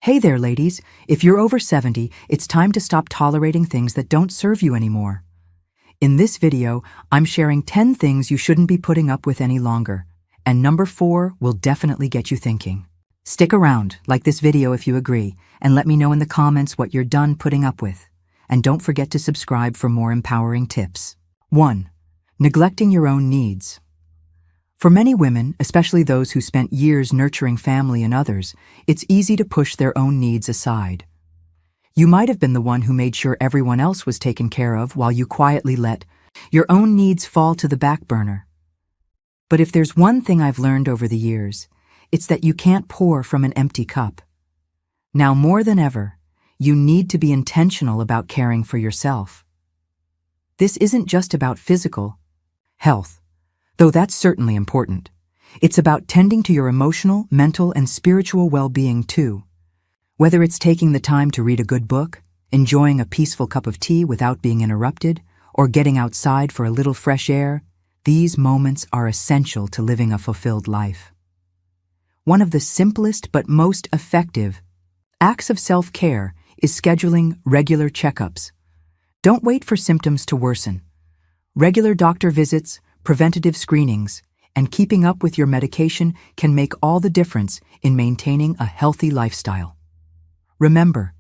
Hey there, ladies. If you're over 70, it's time to stop tolerating things that don't serve you anymore. In this video, I'm sharing 10 things you shouldn't be putting up with any longer. And number 4 will definitely get you thinking. Stick around, like this video if you agree, and let me know in the comments what you're done putting up with. And don't forget to subscribe for more empowering tips. 1. Neglecting your own needs. For many women, especially those who spent years nurturing family and others, it's easy to push their own needs aside. You might have been the one who made sure everyone else was taken care of while you quietly let your own needs fall to the back burner. But if there's one thing I've learned over the years, it's that you can't pour from an empty cup. Now more than ever, you need to be intentional about caring for yourself. This isn't just about physical health, though that's certainly important. It's about tending to your emotional, mental, and spiritual well-being too. Whether it's taking the time to read a good book, enjoying a peaceful cup of tea without being interrupted, or getting outside for a little fresh air, these moments are essential to living a fulfilled life. One of the simplest but most effective acts of self-care is scheduling regular checkups. Don't wait for symptoms to worsen. Regular doctor visits, preventative screenings, and keeping up with your medication can make all the difference in maintaining a healthy lifestyle. Remember,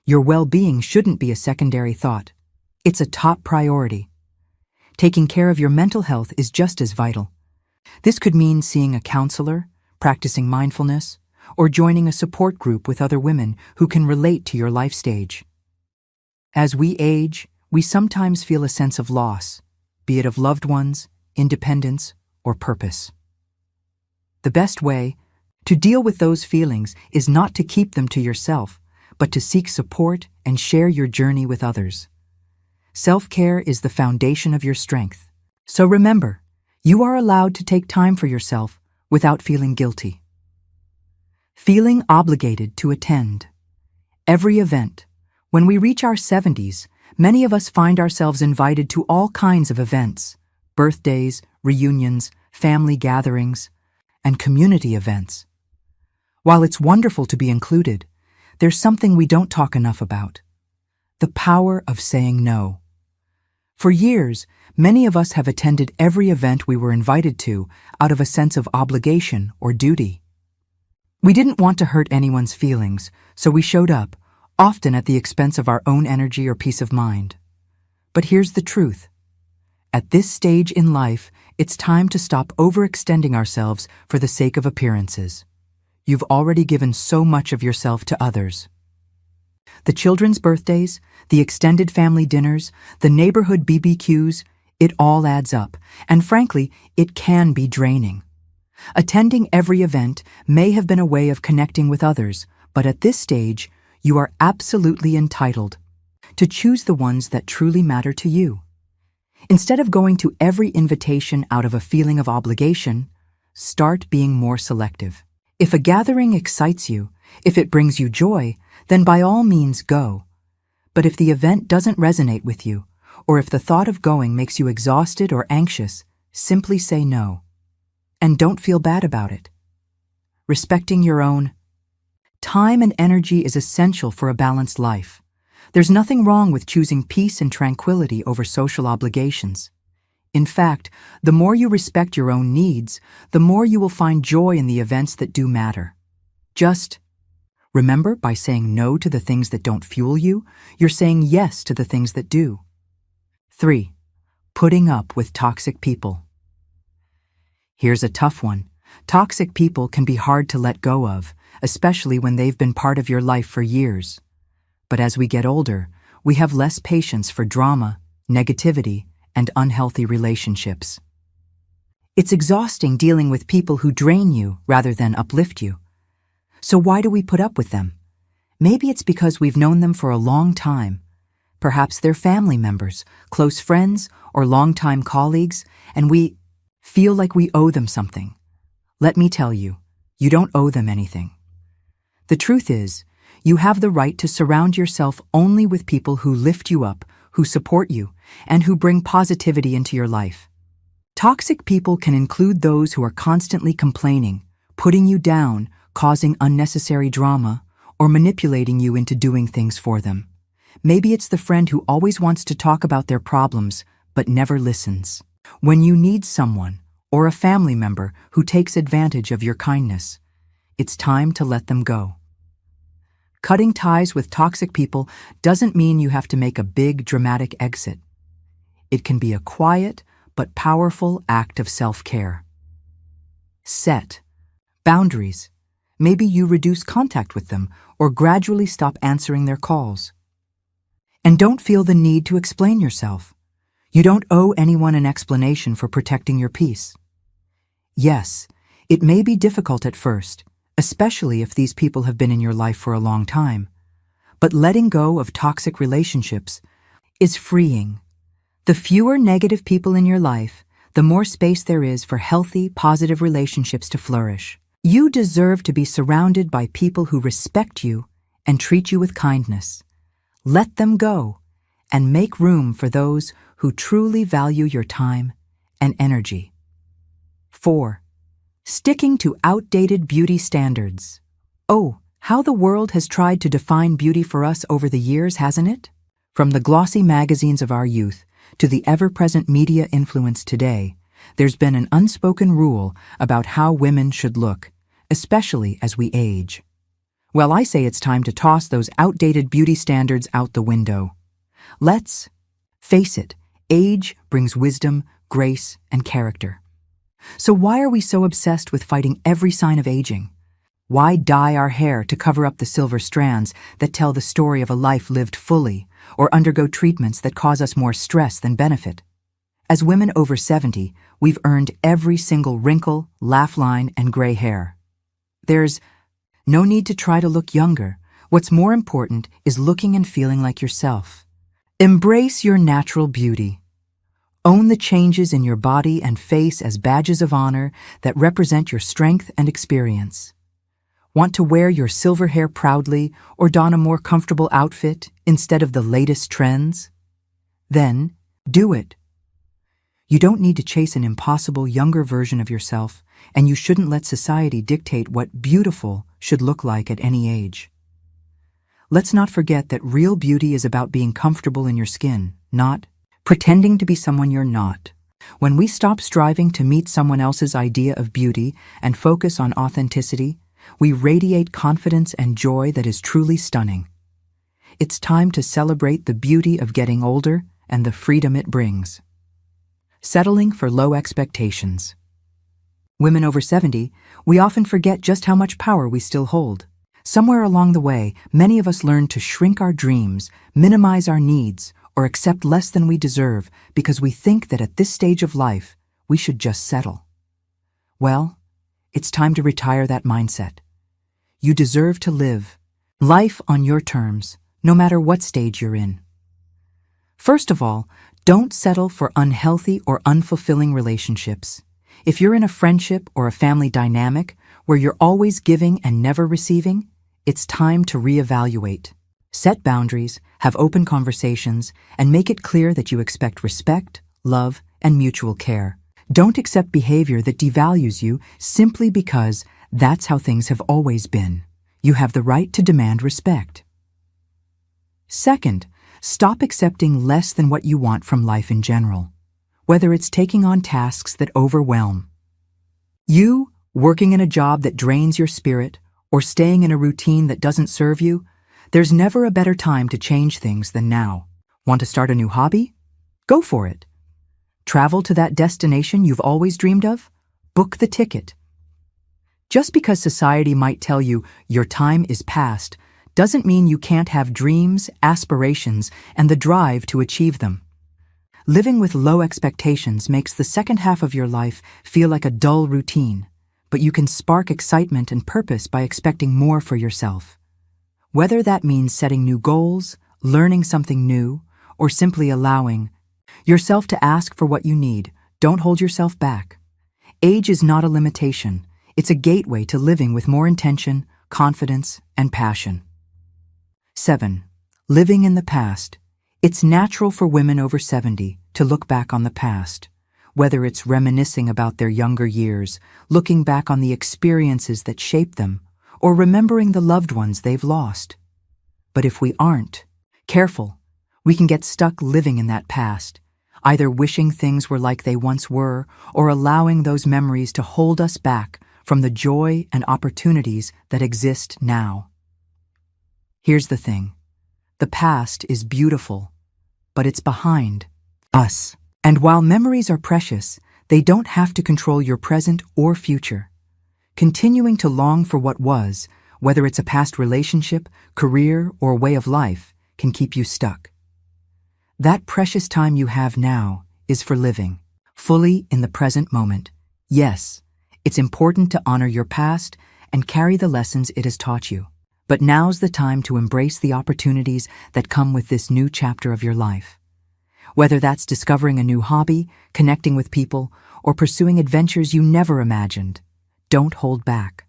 your well-being shouldn't be a secondary thought. It's a top priority. Taking care of your mental health is just as vital. This could mean seeing a counselor, practicing mindfulness, or joining a support group with other women who can relate to your life stage. As we age, we sometimes feel a sense of loss, be it of loved ones, independence, or purpose. The best way to deal with those feelings is not to keep them to yourself, but to seek support and share your journey with others. Self-care is the foundation of your strength. So remember, you are allowed to take time for yourself without feeling guilty. Feeling obligated to attend every event. When we reach our 70s, many of us find ourselves invited to all kinds of events: birthdays, reunions, family gatherings, and community events. While it's wonderful to be included, there's something we don't talk enough about: the power of saying no. For years, many of us have attended every event we were invited to out of a sense of obligation or duty. We didn't want to hurt anyone's feelings, so we showed up, often at the expense of our own energy or peace of mind. But here's the truth. At this stage in life, it's time to stop overextending ourselves for the sake of appearances. You've already given so much of yourself to others. The children's birthdays, the extended family dinners, the neighborhood BBQs, it all adds up, and frankly, it can be draining. Attending every event may have been a way of connecting with others, but at this stage, you are absolutely entitled to choose the ones that truly matter to you. Instead of going to every invitation out of a feeling of obligation, start being more selective. If a gathering excites you, if it brings you joy, then by all means go. But if the event doesn't resonate with you, or if the thought of going makes you exhausted or anxious, simply say no. And don't feel bad about it. Respecting your own time and energy is essential for a balanced life. There's nothing wrong with choosing peace and tranquility over social obligations. In fact, the more you respect your own needs, the more you will find joy in the events that do matter. Just remember, by saying no to the things that don't fuel you, you're saying yes to the things that do. 3. Putting up with toxic people. Here's a tough one. Toxic people can be hard to let go of, especially when they've been part of your life for years. But as we get older, we have less patience for drama, negativity, and unhealthy relationships. It's exhausting dealing with people who drain you rather than uplift you. So why do we put up with them? Maybe it's because we've known them for a long time. Perhaps they're family members, close friends, or longtime colleagues, and we feel like we owe them something. Let me tell you, you don't owe them anything. The truth is, you have the right to surround yourself only with people who lift you up, who support you, and who bring positivity into your life. Toxic people can include those who are constantly complaining, putting you down, causing unnecessary drama, or manipulating you into doing things for them. Maybe it's the friend who always wants to talk about their problems but never listens. When you need someone, or a family member who takes advantage of your kindness, it's time to let them go. Cutting ties with toxic people doesn't mean you have to make a big, dramatic exit. It can be a quiet but powerful act of self-care. Set boundaries. Maybe you reduce contact with them or gradually stop answering their calls. And don't feel the need to explain yourself. You don't owe anyone an explanation for protecting your peace. Yes, it may be difficult at first, especially if these people have been in your life for a long time. But letting go of toxic relationships is freeing. The fewer negative people in your life, the more space there is for healthy, positive relationships to flourish. You deserve to be surrounded by people who respect you and treat you with kindness. Let them go and make room for those who truly value your time and energy. 4. Sticking to outdated beauty standards. Oh, how the world has tried to define beauty for us over the years, hasn't it? From the glossy magazines of our youth to the ever-present media influence today, there's been an unspoken rule about how women should look, especially as we age. Well, I say it's time to toss those outdated beauty standards out the window. Let's face it, age brings wisdom, grace, and character. So why are we so obsessed with fighting every sign of aging? Why dye our hair to cover up the silver strands that tell the story of a life lived fully, or undergo treatments that cause us more stress than benefit? As women over 70, we've earned every single wrinkle, laugh line, and gray hair. There's no need to try to look younger. What's more important is looking and feeling like yourself. Embrace your natural beauty. Own the changes in your body and face as badges of honor that represent your strength and experience. Want to wear your silver hair proudly or don a more comfortable outfit instead of the latest trends? Then, do it. You don't need to chase an impossible younger version of yourself, and you shouldn't let society dictate what beautiful should look like at any age. Let's not forget that real beauty is about being comfortable in your skin, not pretending to be someone you're not. When we stop striving to meet someone else's idea of beauty and focus on authenticity, we radiate confidence and joy that is truly stunning. It's time to celebrate the beauty of getting older and the freedom it brings. Settling for low expectations. Women over 70, we often forget just how much power we still hold. Somewhere along the way, many of us learn to shrink our dreams, minimize our needs, or accept less than we deserve because we think that at this stage of life, we should just settle. Well, it's time to retire that mindset. You deserve to live life on your terms, no matter what stage you're in. First of all, don't settle for unhealthy or unfulfilling relationships. If you're in a friendship or a family dynamic where you're always giving and never receiving, it's time to reevaluate. Set boundaries, have open conversations, and make it clear that you expect respect, love, and mutual care. Don't accept behavior that devalues you simply because that's how things have always been. You have the right to demand respect. Second, stop accepting less than what you want from life in general, whether it's taking on tasks that overwhelm you, working in a job that drains your spirit, or staying in a routine that doesn't serve you. There's never a better time to change things than now. Want to start a new hobby? Go for it. Travel to that destination you've always dreamed of? Book the ticket. Just because society might tell you your time is past doesn't mean you can't have dreams, aspirations, and the drive to achieve them. Living with low expectations makes the second half of your life feel like a dull routine, but you can spark excitement and purpose by expecting more for yourself. Whether that means setting new goals, learning something new, or simply allowing yourself to ask for what you need, don't hold yourself back. Age is not a limitation. It's a gateway to living with more intention, confidence, and passion. 7. Living in the past. It's natural for women over 70 to look back on the past, whether it's reminiscing about their younger years, looking back on the experiences that shaped them, or remembering the loved ones they've lost. But if we aren't careful, we can get stuck living in that past, either wishing things were like they once were or allowing those memories to hold us back from the joy and opportunities that exist now. Here's the thing. The past is beautiful, but it's behind us. And while memories are precious, they don't have to control your present or future. Continuing to long for what was, whether it's a past relationship, career, or way of life, can keep you stuck. That precious time you have now is for living, fully in the present moment. Yes, it's important to honor your past and carry the lessons it has taught you. But now's the time to embrace the opportunities that come with this new chapter of your life. Whether that's discovering a new hobby, connecting with people, or pursuing adventures you never imagined, don't hold back.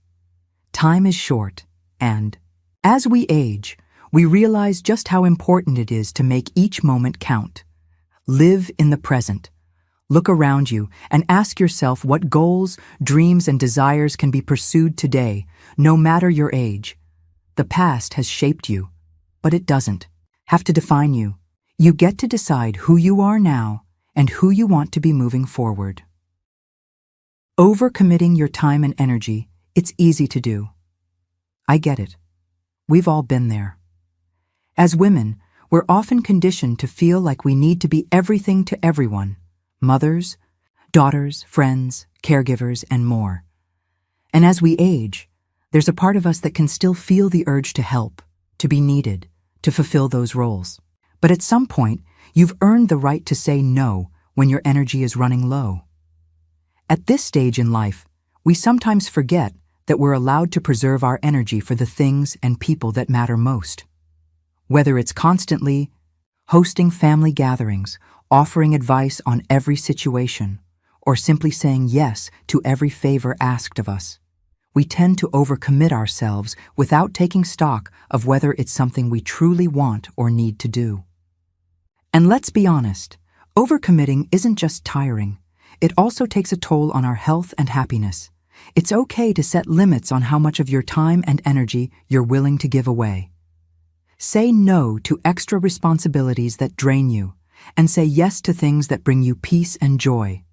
Time is short, and as we age, we realize just how important it is to make each moment count. Live in the present. Look around you and ask yourself what goals, dreams, and desires can be pursued today, no matter your age. The past has shaped you, but it doesn't have to define you. You get to decide who you are now and who you want to be moving forward. Overcommitting your time and energy, it's easy to do. I get it. We've all been there. As women, we're often conditioned to feel like we need to be everything to everyone: mothers, daughters, friends, caregivers, and more. And as we age, there's a part of us that can still feel the urge to help, to be needed, to fulfill those roles. But at some point, you've earned the right to say no when your energy is running low. At this stage in life, we sometimes forget that we're allowed to preserve our energy for the things and people that matter most. Whether it's constantly hosting family gatherings, offering advice on every situation, or simply saying yes to every favor asked of us, we tend to overcommit ourselves without taking stock of whether it's something we truly want or need to do. And let's be honest, overcommitting isn't just tiring. It also takes a toll on our health and happiness. It's okay to set limits on how much of your time and energy you're willing to give away. Say no to extra responsibilities that drain you, and say yes to things that bring you peace and joy.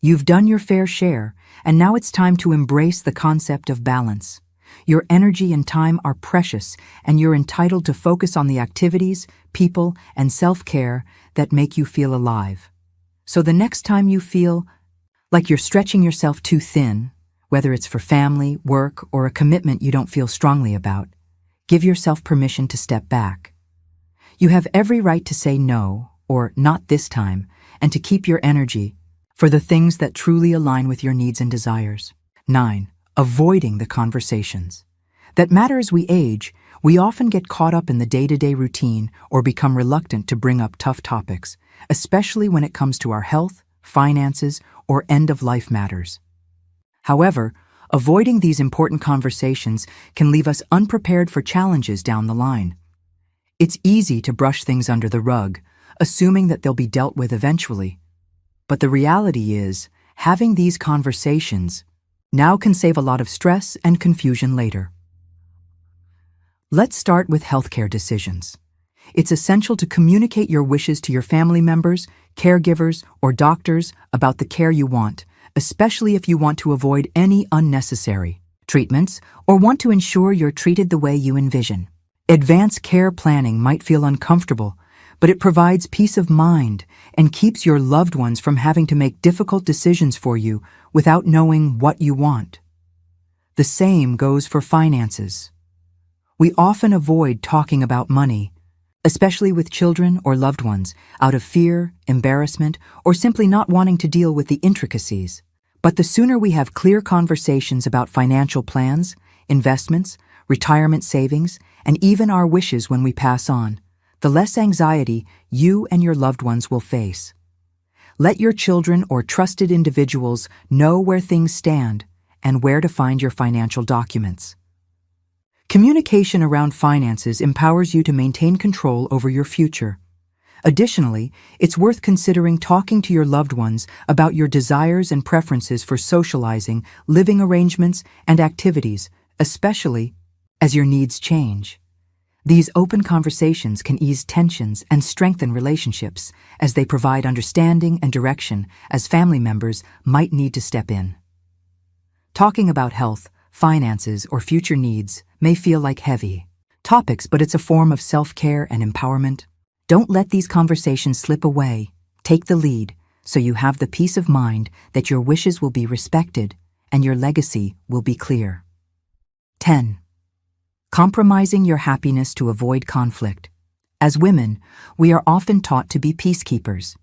You've done your fair share, and now it's time to embrace the concept of balance. Your energy and time are precious, and you're entitled to focus on the activities, people, and self-care that make you feel alive. So the next time you feel like you're stretching yourself too thin, whether it's for family, work, or a commitment you don't feel strongly about, give yourself permission to step back. You have every right to say no, or not this time, and to keep your energy for the things that truly align with your needs and desires. 9. Avoiding the conversations that matter. As we age, we often get caught up in the day-to-day routine or become reluctant to bring up tough topics, especially when it comes to our health, finances, or end-of-life matters. However, avoiding these important conversations can leave us unprepared for challenges down the line. It's easy to brush things under the rug, assuming that they'll be dealt with eventually. But the reality is, having these conversations now can save a lot of stress and confusion later. Let's start with healthcare decisions. It's essential to communicate your wishes to your family members, caregivers, or doctors about the care you want, especially if you want to avoid any unnecessary treatments or want to ensure you're treated the way you envision. Advanced care planning might feel uncomfortable, but it provides peace of mind and keeps your loved ones from having to make difficult decisions for you without knowing what you want. The same goes for finances. We often avoid talking about money, especially with children or loved ones, out of fear, embarrassment, or simply not wanting to deal with the intricacies. But the sooner we have clear conversations about financial plans, investments, retirement savings, and even our wishes when we pass on, the less anxiety you and your loved ones will face. Let your children or trusted individuals know where things stand and where to find your financial documents. Communication around finances empowers you to maintain control over your future. Additionally, it's worth considering talking to your loved ones about your desires and preferences for socializing, living arrangements, and activities, especially as your needs change. These open conversations can ease tensions and strengthen relationships as they provide understanding and direction as family members might need to step in. Talking about health, finances, or future needs may feel like heavy topics, but it's a form of self-care and empowerment. Don't let these conversations slip away. Take the lead so you have the peace of mind that your wishes will be respected and your legacy will be clear. 10. Compromising your happiness to avoid conflict. As women, we are often taught to be peacekeepers,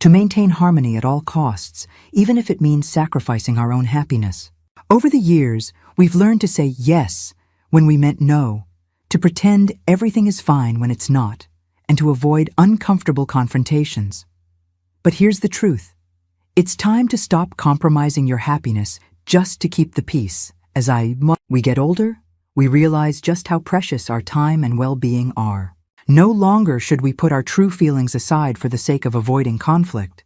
to maintain harmony at all costs, even if it means sacrificing our own happiness. Over the years, we've learned to say yes when we meant no, to pretend everything is fine when it's not, and to avoid uncomfortable confrontations. But here's the truth. It's time to stop compromising your happiness just to keep the peace. As we get older, we realize just how precious our time and well-being are. No longer should we put our true feelings aside for the sake of avoiding conflict.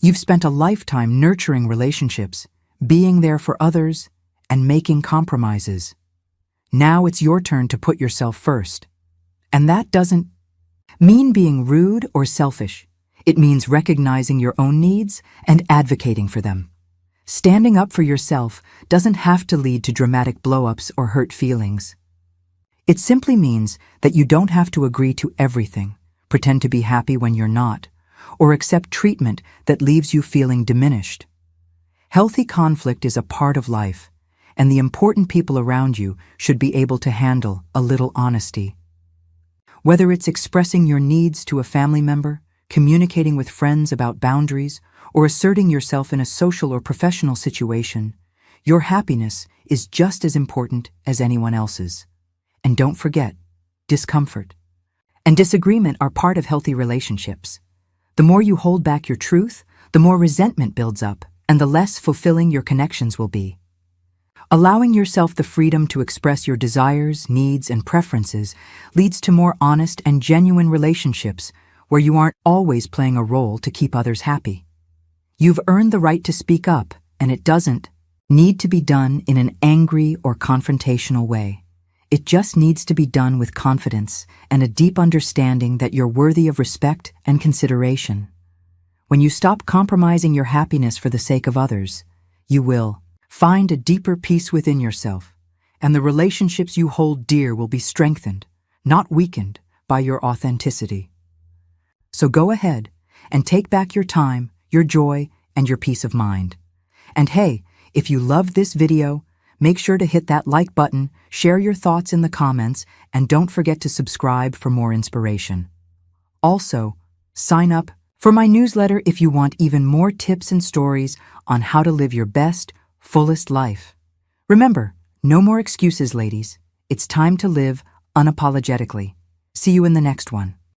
You've spent a lifetime nurturing relationships, being there for others, and making compromises. Now it's your turn to put yourself first. And that doesn't mean being rude or selfish. It means recognizing your own needs and advocating for them. Standing up for yourself doesn't have to lead to dramatic blow-ups or hurt feelings. It simply means that you don't have to agree to everything, pretend to be happy when you're not, or accept treatment that leaves you feeling diminished. Healthy conflict is a part of life, and the important people around you should be able to handle a little honesty. Whether it's expressing your needs to a family member, communicating with friends about boundaries, or asserting yourself in a social or professional situation, your happiness is just as important as anyone else's. And don't forget, discomfort and disagreement are part of healthy relationships. The more you hold back your truth, the more resentment builds up, and the less fulfilling your connections will be. Allowing yourself the freedom to express your desires, needs, and preferences leads to more honest and genuine relationships where you aren't always playing a role to keep others happy. You've earned the right to speak up, and it doesn't need to be done in an angry or confrontational way. It just needs to be done with confidence and a deep understanding that you're worthy of respect and consideration. When you stop compromising your happiness for the sake of others, you will find a deeper peace within yourself, and the relationships you hold dear will be strengthened, not weakened, by your authenticity. So go ahead and take back your time, your joy, and your peace of mind. And hey, if you loved this video, make sure to hit that like button, share your thoughts in the comments, and don't forget to subscribe for more inspiration. Also, sign up for my newsletter if you want even more tips and stories on how to live your best, fullest life. Remember, no more excuses, ladies. It's time to live unapologetically. See you in the next one.